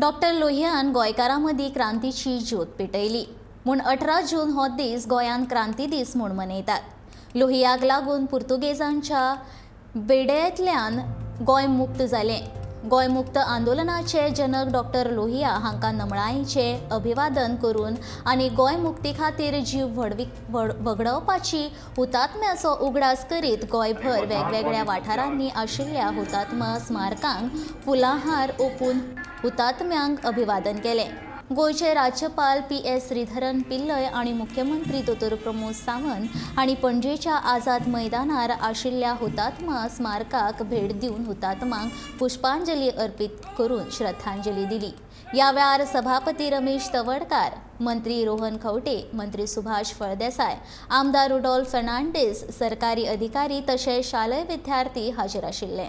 Doctor लोहियान गोंयकारां मदीं क्रांतीची ज्योत पेटयली म्हूण 18 जून हो दीस गोंयांत क्रांती दीस म्हूण मनयतात। लोहियाक लागून पुर्तुगेजांच्या बेड्यांतल्यान गोंय मुक्त जालें। गोंय मुक्त आंदोलनाचे जनक डॉक्टर लोहिया हांकां नमळाईचे अभिवादन करून आनी गोंय मुक्ती खातीर जीव वगडावपाची हुतात्म्याचो उगडास करीत गोंयभर वेगवेगळ्या वाठारांनी आशिल्ल्या हुतात्मा स्मारकांक फुलां हार ओंपून हुतात्म्यांक अभिवादन केलें। गोंयचे राज्यपाल PS श्रीधरन पिल्लय आनी मुख्यमंत्री दोतोर प्रमोद सावंत हांणी पणजेच्या आझाद मैदानार आशिल्ल्या हुतात्मा स्मारकाक भेट दिवन हुतात्मांक पुष्पांजली अर्पीत करून श्रद्धांजली दिली। ह्या वेळार सभापती रमेश तवडकार, मंत्री रोहन खंवटे, मंत्री सुभाष फळदेसाय, आमदार रुडॉल्फ फर्नांडीस, सरकारी अधिकारी तशेंच शालेय विद्यार्थी हाजीर आशिल्ले।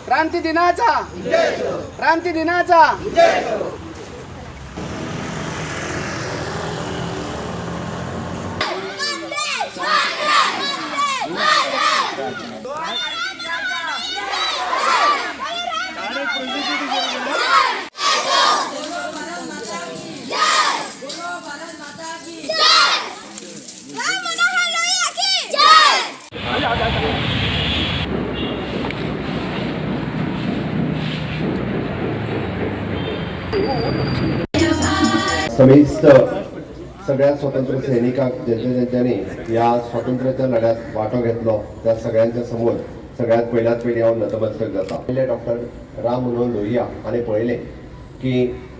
क्रांती दिनाचा क्रांती दिनाचा समिस्त सगळ्या स्वातंत्र्य सैनिकांक ज्यांच्यानी या स्वातंत्र्याच्या लढ्यात वाटो घेतलो त्या सगळ्यांच्या समोर सगळ्यात पयली हांव नतमस्तक जाता। पहिले डॉक्टर राम मनोहर लोहिया हांणी पळयलें की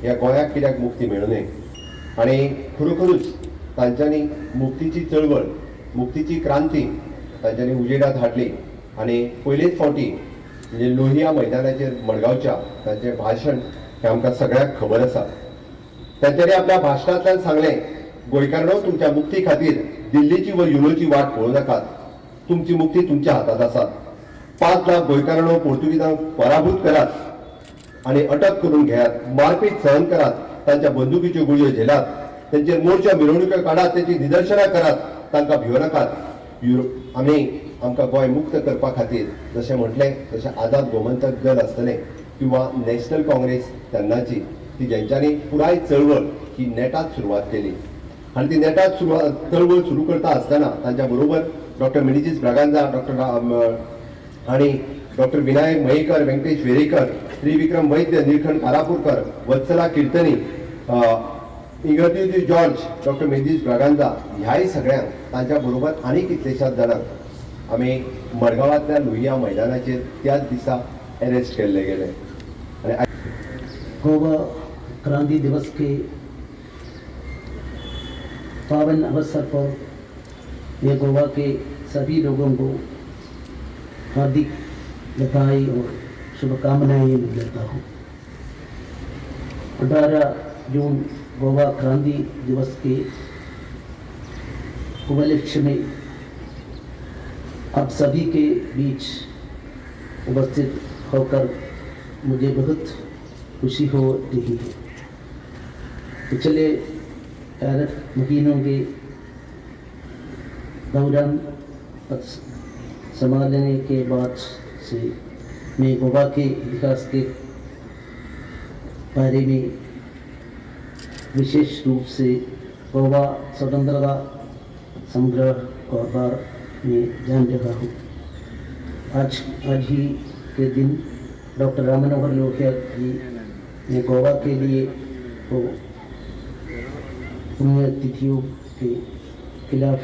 ह्या गोंयाक कित्याक मुक्ती मेळूं नये आनी खरोखरूच तांच्यांनी मुक्तीची चळवळ, मुक्तीची क्रांती तांच्यांनी उजेडात हाडली आनी पयलेच फावटी म्हणजे लोहिया मैदानाचेर मडगांवच्या तांचें भाशण हें आमकां सगळ्यांक खबर आसा। तांच्यांनी आपल्या भाशणांतल्यान सांगलें, गोंयकारांनो, तुमच्या मुक्ती खातीर दिल्लीची व युरोची वाट पळोवं नाकात, तुमची मुक्ती तुमच्या हातांत आसा। 5 लाख गोंयकारांनो पुर्तुगीजांक पराभूत करात आनी अटक करून घेयात, मारपीट सहन करात, तांच्या बंदुकीच्यो गुळयो झेलात, तांचेर मोर्चा मिरवणुको काडात, तांची निदर्शनां करात, तांकां भिवो नाकात। आमकां गोंय मुक्त करपा खातीर जशें म्हटलें तशें आझाद गोमंतक दल आसतलें किंवा नॅशनल काँग्रेस तेन्नाची ती ज्यांच्यानी पुराय चळवळ ही नेटात सुरवात केली आणि ती नेटात चळवळ सुरू करता आसतना तांच्या बरोबर डॉक्टर मिनेझीस ब्रागांझा, आणि डॉक्टर विनायक मयेकर, व्यंकटेश वेरेकर, त्रिविक्रम वैद्य, निळकंठ कारापूरकर, वत्सला कीर्तनी, इगर्दी जॉर्ज, डॉक्टर मिनेझीस ब्रागांझा ह्याय सगळ्यांक तांच्या बरोबर आनी कितलेशाच जाणांक आमी मडगांवांतल्या लोहिया मैदानाचेर त्याच दिसा अरेस्ट केल्ले गेले। गोवा क्रांति दिवस के पावन अवसर पर मैं गोवा के सभी लोगों को हार्दिक बधाई और शुभकामनाएं देता हूँ। 18 जून गोवा क्रांति दिवस के उपलक्ष्य में आप सभी के बीच उपस्थित होकर मुझे बहुत खुशी हो रही है। पिछले 11 महीनों के दौरान संभालने के बाद से मैं गोवा के इतिहास के बारे में विशेष रूप से गोवा स्वतंत्रता संग्रह के बारे में जान रहा हूँ। आज ही के दिन डॉक्टर राम मनोहर लोहिया जी ने गोवा के लिए तो पुण्यतिथियों के खिलाफ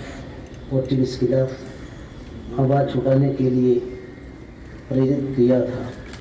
पोर्चुगीज खिलाफ आवाज़ उठाने के लिए प्रेरित किया था।